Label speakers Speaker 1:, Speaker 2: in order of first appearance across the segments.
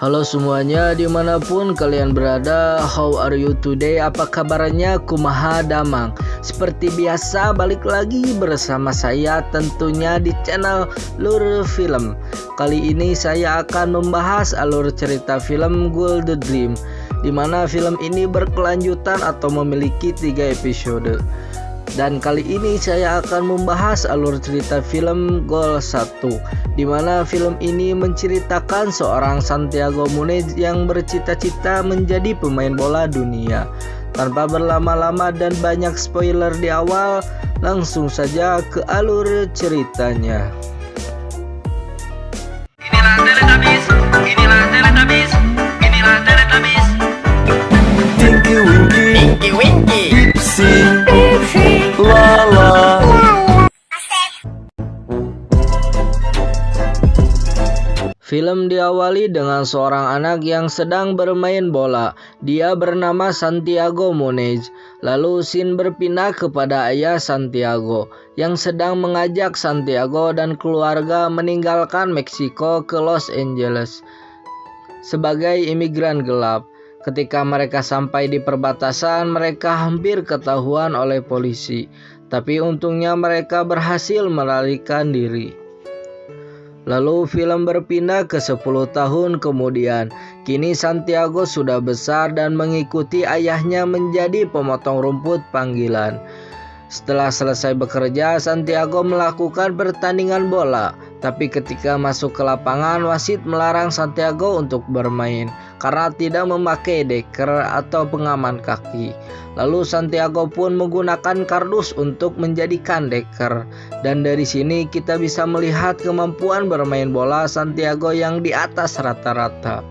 Speaker 1: Halo semuanya, dimanapun kalian berada, how are you today? Apa kabarnya? Kumaha damang. Seperti biasa, balik lagi bersama saya tentunya di channel Lur Film. Kali ini saya akan membahas alur cerita film Golden Dream, dimana film ini berkelanjutan atau memiliki 3 episode. Dan kali ini saya akan membahas alur cerita film Gol 1, di mana film ini menceritakan seorang Santiago Munez yang bercita-cita menjadi pemain bola dunia. Tanpa berlama-lama dan banyak spoiler di awal, langsung saja ke alur ceritanya.
Speaker 2: Inilah Teletubbies, inilah Teletubbies, inilah Teletubbies.
Speaker 3: Tinky Winky,
Speaker 2: Tinky Winky,
Speaker 3: Dipsy, Lala.
Speaker 1: Film diawali dengan seorang anak yang sedang bermain bola. Dia bernama Santiago Munez. Lalu scene berpindah kepada ayah Santiago yang sedang mengajak Santiago dan keluarga meninggalkan Meksiko ke Los Angeles sebagai imigran gelap. Ketika mereka sampai di perbatasan, mereka hampir ketahuan oleh polisi. Tapi untungnya mereka berhasil melarikan diri. Lalu film berpindah ke 10 tahun kemudian. Kini Santiago sudah besar dan mengikuti ayahnya menjadi pemotong rumput panggilan. Setelah selesai bekerja, Santiago melakukan pertandingan bola. Tapi ketika masuk ke lapangan, wasit melarang Santiago untuk bermain karena tidak memakai deker atau pengaman kaki. Lalu Santiago pun menggunakan kardus untuk menjadikan deker. Dan dari sini kita bisa melihat kemampuan bermain bola Santiago yang di atas rata-rata.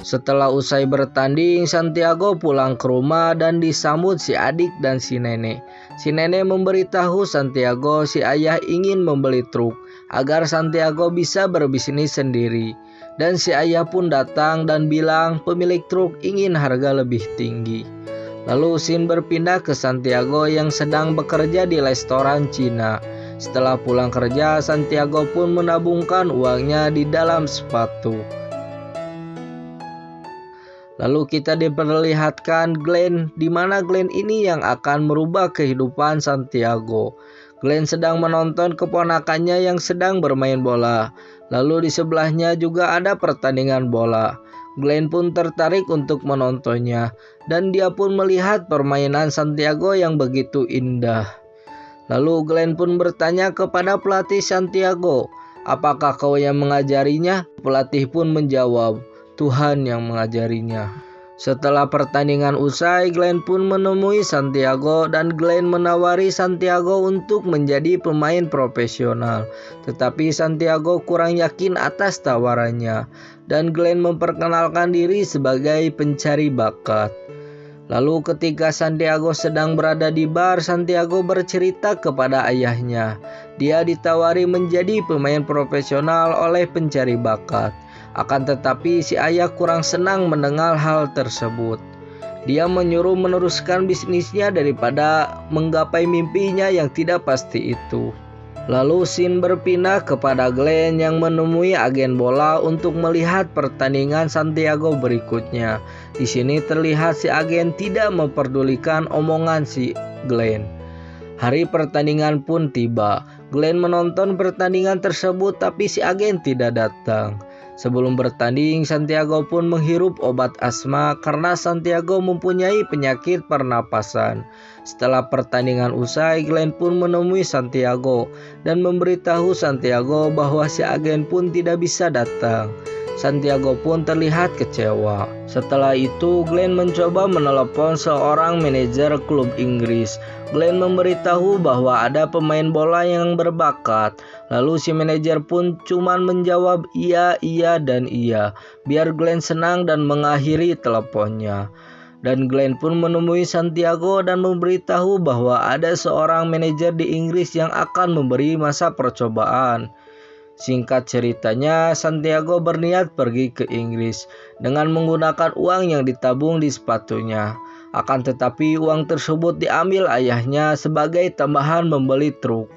Speaker 1: Setelah usai bertanding, Santiago pulang ke rumah dan disambut si adik dan si nenek. Si nenek memberitahu Santiago si ayah ingin membeli truk agar Santiago bisa berbisnis sendiri. Dan si ayah pun datang dan bilang pemilik truk ingin harga lebih tinggi. Lalu scene berpindah ke Santiago yang sedang bekerja di restoran Cina. Setelah pulang kerja, Santiago pun menabungkan uangnya di dalam sepatu. Lalu kita diperlihatkan Glenn, di mana Glenn ini yang akan merubah kehidupan Santiago. Glenn sedang menonton keponakannya yang sedang bermain bola. Lalu di sebelahnya juga ada pertandingan bola. Glenn pun tertarik untuk menontonnya, dan dia pun melihat permainan Santiago yang begitu indah. Lalu Glenn pun bertanya kepada pelatih Santiago, "Apakah kau yang mengajarinya?" Pelatih pun menjawab, "Tuhan yang mengajarinya." Setelah pertandingan usai, Glenn pun menemui Santiago dan Glenn menawari Santiago untuk menjadi pemain profesional. Tetapi Santiago kurang yakin atas tawarannya dan Glenn memperkenalkan diri sebagai pencari bakat. Lalu ketika Santiago sedang berada di bar, Santiago bercerita kepada ayahnya. Dia ditawari menjadi pemain profesional oleh pencari bakat. Akan tetapi si ayah kurang senang mendengar hal tersebut. Dia menyuruh meneruskan bisnisnya daripada menggapai mimpinya yang tidak pasti itu. Lalu scene berpindah kepada Glenn yang menemui agen bola untuk melihat pertandingan Santiago berikutnya. Di sini terlihat si agen tidak memperdulikan omongan si Glenn. Hari pertandingan pun tiba. Glenn menonton pertandingan tersebut tapi si agen tidak datang. Sebelum bertanding, Santiago pun menghirup obat asma karena Santiago mempunyai penyakit pernapasan. Setelah pertandingan usai, Glenn pun menemui Santiago dan memberitahu Santiago bahwa si agen pun tidak bisa datang. Santiago pun terlihat kecewa. Setelah itu, Glenn mencoba menelepon seorang manajer klub Inggris. Glenn memberitahu bahwa ada pemain bola yang berbakat. Lalu si manajer pun cuman menjawab iya, iya, dan iya, biar Glenn senang dan mengakhiri teleponnya. Dan Glenn pun menemui Santiago dan memberitahu bahwa ada seorang manajer di Inggris yang akan memberi masa percobaan. Singkat ceritanya, Santiago berniat pergi ke Inggris dengan menggunakan uang yang ditabung di sepatunya. Akan tetapi uang tersebut diambil ayahnya sebagai tambahan membeli truk.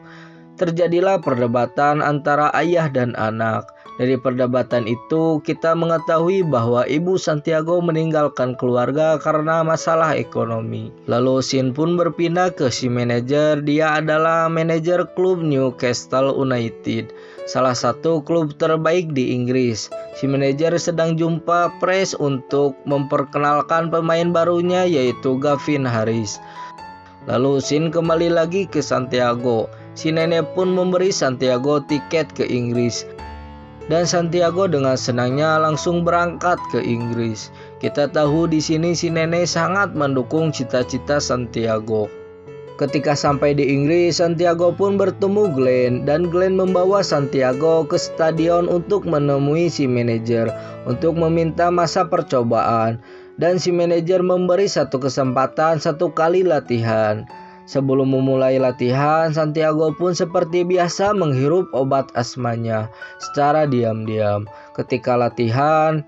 Speaker 1: Terjadilah perdebatan antara ayah dan anak. Dari perdebatan itu kita mengetahui bahwa ibu Santiago meninggalkan keluarga karena masalah ekonomi. Lalu scene pun berpindah ke si manajer. Dia adalah manajer klub Newcastle United, salah satu klub terbaik di Inggris. Si manajer sedang jumpa press untuk memperkenalkan pemain barunya yaitu Gavin Harris. Lalu scene kembali lagi ke Santiago. Si nenek pun memberi Santiago tiket ke Inggris. Dan Santiago dengan senangnya langsung berangkat ke Inggris. Kita tahu di sini si nenek sangat mendukung cita-cita Santiago. Ketika sampai di Inggris, Santiago pun bertemu Glenn dan Glenn membawa Santiago ke stadion untuk menemui si manajer untuk meminta masa percobaan. Dan si manajer memberi satu kesempatan 1 kali latihan. Sebelum memulai latihan, Santiago pun seperti biasa menghirup obat asmanya secara diam-diam. Ketika latihan,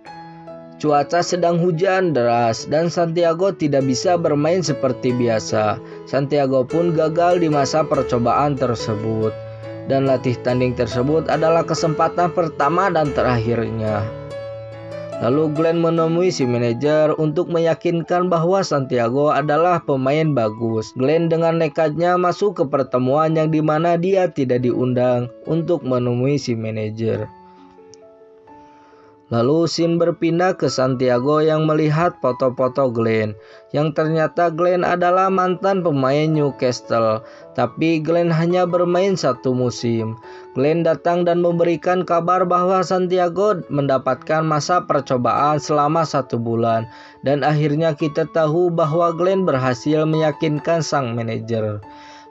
Speaker 1: cuaca sedang hujan deras dan Santiago tidak bisa bermain seperti biasa. Santiago pun gagal di masa percobaan tersebut. Dan latih tanding tersebut adalah kesempatan pertama dan terakhirnya. Lalu Glenn menemui si manajer untuk meyakinkan bahwa Santiago adalah pemain bagus. Glenn dengan nekatnya masuk ke pertemuan yang dimana dia tidak diundang untuk menemui si manajer. Lalu scene berpindah ke Santiago yang melihat foto-foto Glenn, yang ternyata Glenn adalah mantan pemain Newcastle, tapi Glenn hanya bermain 1 musim. Glenn datang dan memberikan kabar bahwa Santiago mendapatkan masa percobaan selama 1 bulan, dan akhirnya kita tahu bahwa Glenn berhasil meyakinkan sang manajer.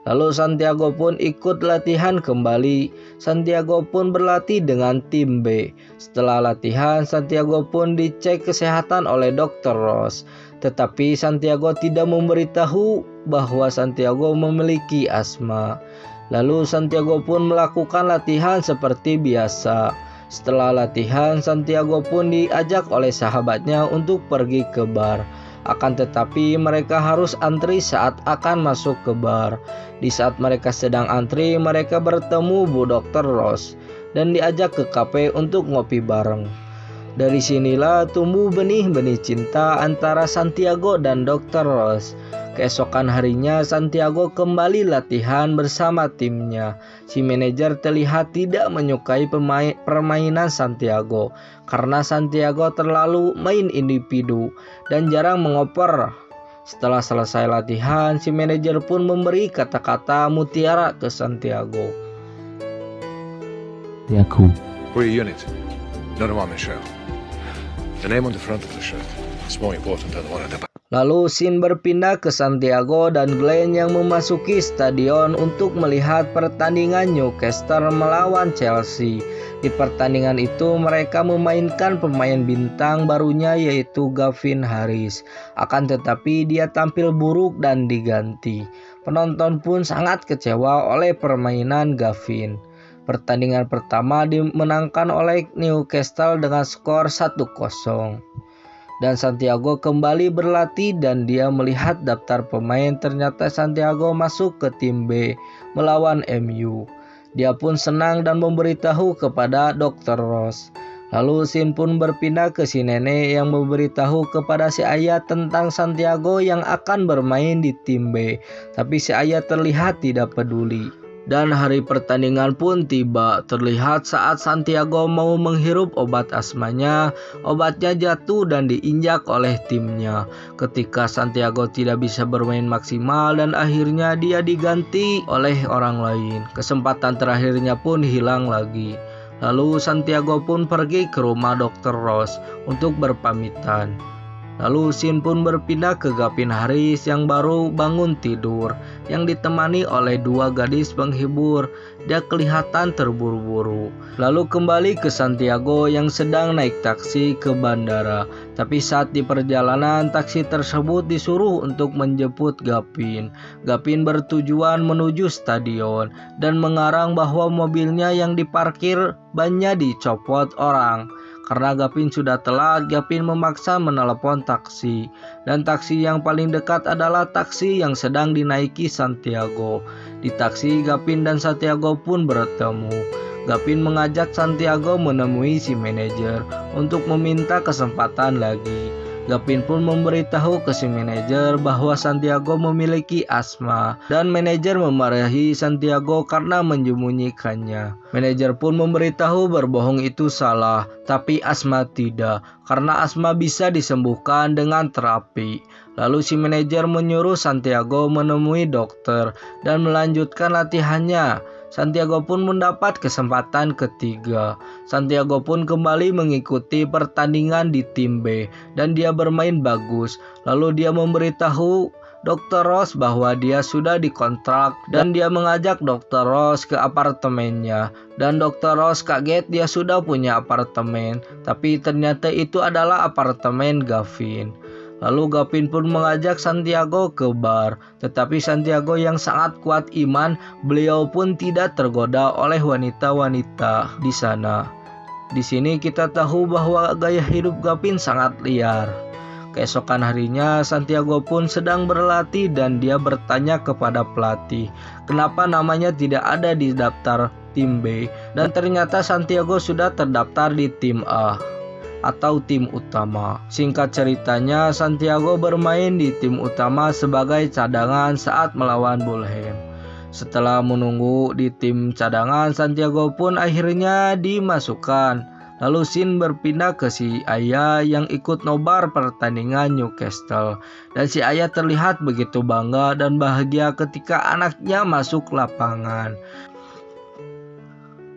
Speaker 1: Lalu Santiago pun ikut latihan kembali. Santiago pun berlatih dengan tim B. Setelah latihan, Santiago pun dicek kesehatan oleh Dr. Ross. Tetapi Santiago tidak memberitahu bahwa Santiago memiliki asma. Lalu Santiago pun melakukan latihan seperti biasa. Setelah latihan, Santiago pun diajak oleh sahabatnya untuk pergi ke bar. Akan tetapi mereka harus antri saat akan masuk ke bar. Di saat mereka sedang antri, mereka bertemu Bu Dr. Ross dan diajak ke kafe untuk ngopi bareng. Dari sinilah tumbuh benih-benih cinta antara Santiago dan Dr. Ross. Keesokan harinya Santiago kembali latihan bersama timnya. Si manajer terlihat tidak menyukai permainan Santiago karena Santiago terlalu main individu dan jarang mengoper. Setelah selesai latihan, si manajer pun memberi kata-kata mutiara ke Santiago.
Speaker 3: Yaku.
Speaker 4: We're a unit, not a woman show. The name on the front of the shirt is more important than the one at the back.
Speaker 1: Lalu scene berpindah ke Santiago dan Glenn yang memasuki stadion untuk melihat pertandingan Newcastle melawan Chelsea. Di pertandingan itu mereka memainkan pemain bintang barunya yaitu Gavin Harris. Akan tetapi dia tampil buruk dan diganti. Penonton pun sangat kecewa oleh permainan Gavin. Pertandingan pertama dimenangkan oleh Newcastle dengan skor 1-0. Dan Santiago kembali berlatih dan dia melihat daftar pemain, ternyata Santiago masuk ke tim B melawan MU. Dia pun senang dan memberitahu kepada Dr. Ross. Lalu scene pun berpindah ke si nenek yang memberitahu kepada si ayah tentang Santiago yang akan bermain di tim B. Tapi si ayah terlihat tidak peduli. Dan hari pertandingan pun tiba. Terlihat saat Santiago mau menghirup obat asmanya, obatnya jatuh dan diinjak oleh timnya. Ketika Santiago tidak bisa bermain maksimal dan akhirnya dia diganti oleh orang lain. Kesempatan terakhirnya pun hilang lagi. Lalu Santiago pun pergi ke rumah Dr. Ross untuk berpamitan. Lalu scene pun berpindah ke Gavin Harris yang baru bangun tidur, yang ditemani oleh 2 gadis penghibur. Dia kelihatan terburu-buru. Lalu kembali ke Santiago yang sedang naik taksi ke bandara. Tapi saat di perjalanan, taksi tersebut disuruh untuk menjemput Gavin. Gavin bertujuan menuju stadion dan mengarang bahwa mobilnya yang diparkir bannya dicopot orang. Karena Gavin sudah telat, Gavin memaksa menelepon taksi. Dan taksi yang paling dekat adalah taksi yang sedang dinaiki Santiago. Di taksi, Gavin dan Santiago pun bertemu. Gavin mengajak Santiago menemui si manajer untuk meminta kesempatan lagi. Gavin pun memberitahu ke si manajer bahwa Santiago memiliki asma dan manajer memarahi Santiago karena menyembunyikannya. Manajer pun memberitahu berbohong itu salah, tapi asma tidak, karena asma bisa disembuhkan dengan terapi. Lalu si manajer menyuruh Santiago menemui dokter dan melanjutkan latihannya. Santiago pun mendapat kesempatan ketiga. Santiago pun kembali mengikuti pertandingan di tim B dan dia bermain bagus. Lalu dia memberitahu Dr. Ross bahwa dia sudah dikontrak dan dia mengajak Dr. Ross ke apartemennya. Dan Dr. Ross kaget dia sudah punya apartemen, tapi ternyata itu adalah apartemen Gavin. Lalu Gavin pun mengajak Santiago ke bar, tetapi Santiago yang sangat kuat iman, beliau pun tidak tergoda oleh wanita-wanita di sana. Di sini kita tahu bahwa gaya hidup Gavin sangat liar. Keesokan harinya Santiago pun sedang berlatih dan dia bertanya kepada pelatih, kenapa namanya tidak ada di daftar tim B, dan ternyata Santiago sudah terdaftar di tim A atau tim utama. Singkat ceritanya, Santiago bermain di tim utama sebagai cadangan saat melawan Fulham. Setelah menunggu di tim cadangan, Santiago pun akhirnya dimasukkan. Lalu Sin berpindah ke si ayah yang ikut nobar pertandingan Newcastle. Dan si ayah terlihat begitu bangga dan bahagia ketika anaknya masuk lapangan.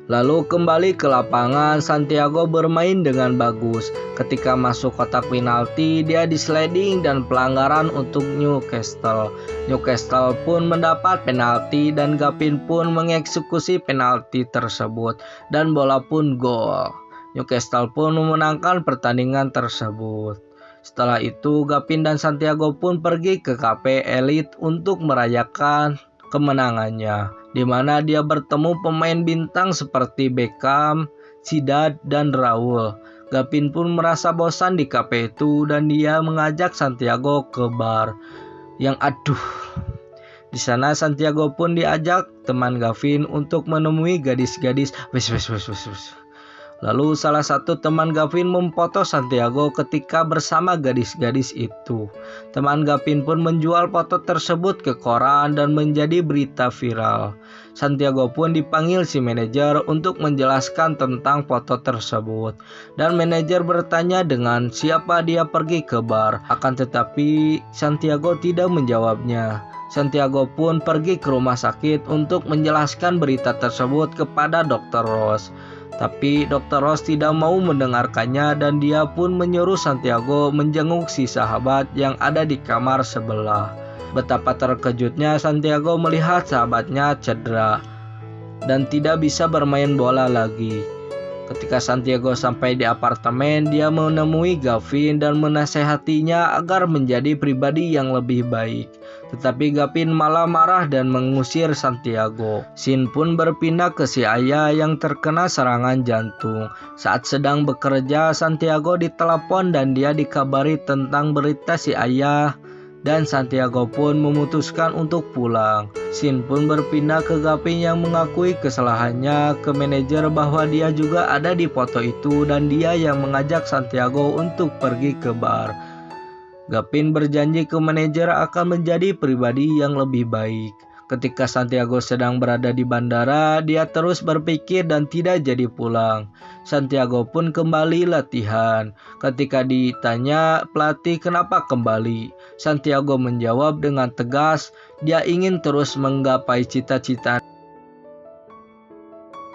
Speaker 1: Lalu kembali ke lapangan, Santiago bermain dengan bagus. Ketika masuk kotak penalti, dia disliding dan pelanggaran untuk Newcastle. Newcastle pun mendapat penalti dan Gavin pun mengeksekusi penalti tersebut dan bola pun gol. Newcastle pun memenangkan pertandingan tersebut. Setelah itu, Gavin dan Santiago pun pergi ke kafe elit untuk merayakan kemenangannya, di mana dia bertemu pemain bintang seperti Beckham, Zidane, dan Raul. Gavin pun merasa bosan di kafe itu dan dia mengajak Santiago ke bar yang aduh. Di sana Santiago pun diajak teman Gavin untuk menemui gadis-gadis. Lalu salah satu teman Gavin memfoto Santiago ketika bersama gadis-gadis itu. Teman Gavin pun menjual foto tersebut ke koran dan menjadi berita viral. Santiago pun dipanggil si manajer untuk menjelaskan tentang foto tersebut. Dan manajer bertanya dengan siapa dia pergi ke bar. Akan tetapi Santiago tidak menjawabnya. Santiago pun pergi ke rumah sakit untuk menjelaskan berita tersebut kepada Dr. Ross. Tapi Dr. Ross tidak mau mendengarkannya dan dia pun menyuruh Santiago menjenguk si sahabat yang ada di kamar sebelah. Betapa terkejutnya Santiago melihat sahabatnya cedera dan tidak bisa bermain bola lagi. Ketika Santiago sampai di apartemen, dia menemui Gavin dan menasehatinya agar menjadi pribadi yang lebih baik. Tetapi Gavin malah marah dan mengusir Santiago. Sin pun berpindah ke si ayah yang terkena serangan jantung. Saat sedang bekerja, Santiago ditelepon dan dia dikabari tentang berita si ayah. Dan Santiago pun memutuskan untuk pulang. Sin pun berpindah ke Gavin yang mengakui kesalahannya ke manajer bahwa dia juga ada di foto itu dan dia yang mengajak Santiago untuk pergi ke bar. Gavin berjanji ke manajer akan menjadi pribadi yang lebih baik. Ketika Santiago sedang berada di bandara, dia terus berpikir dan tidak jadi pulang. Santiago pun kembali latihan. Ketika ditanya pelatih kenapa kembali, Santiago menjawab dengan tegas, dia ingin terus menggapai cita-cita.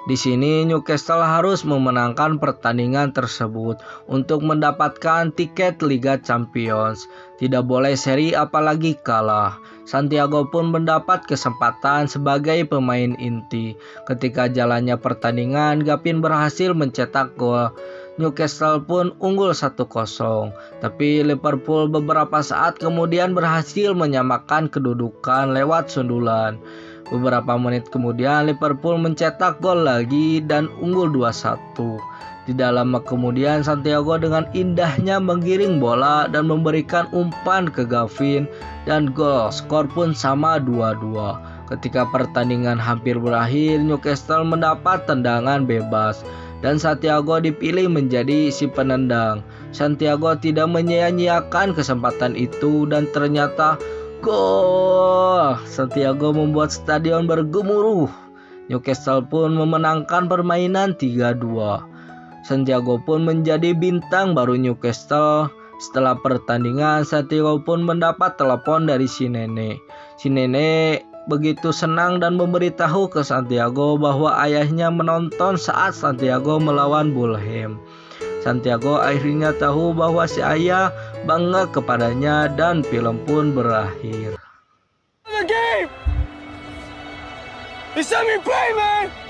Speaker 1: Di sini Newcastle harus memenangkan pertandingan tersebut untuk mendapatkan tiket Liga Champions. Tidak boleh seri apalagi kalah. Santiago pun mendapat kesempatan sebagai pemain inti. Ketika jalannya pertandingan, Gavin berhasil mencetak gol. Newcastle pun unggul 1-0. Tapi Liverpool beberapa saat kemudian berhasil menyamakan kedudukan lewat sundulan. Beberapa menit kemudian Liverpool mencetak gol lagi dan unggul 2-1. Tidak lama kemudian Santiago dengan indahnya menggiring bola dan memberikan umpan ke Gavin dan gol. Skor pun sama 2-2. Ketika pertandingan hampir berakhir, Newcastle mendapat tendangan bebas dan Santiago dipilih menjadi si penendang. Santiago tidak menyia-nyiakan kesempatan itu dan ternyata gol. Santiago membuat stadion bergemuruh. Newcastle pun memenangkan permainan 3-2. Santiago pun menjadi bintang baru Newcastle. Setelah pertandingan, Santiago pun mendapat telepon dari si nenek. Si nenek begitu senang dan memberitahu ke Santiago bahwa ayahnya menonton saat Santiago melawan Fulham. Santiago akhirnya tahu bahwa si ayah bangga kepadanya dan film pun berakhir.
Speaker 3: The game! It's let me play, man!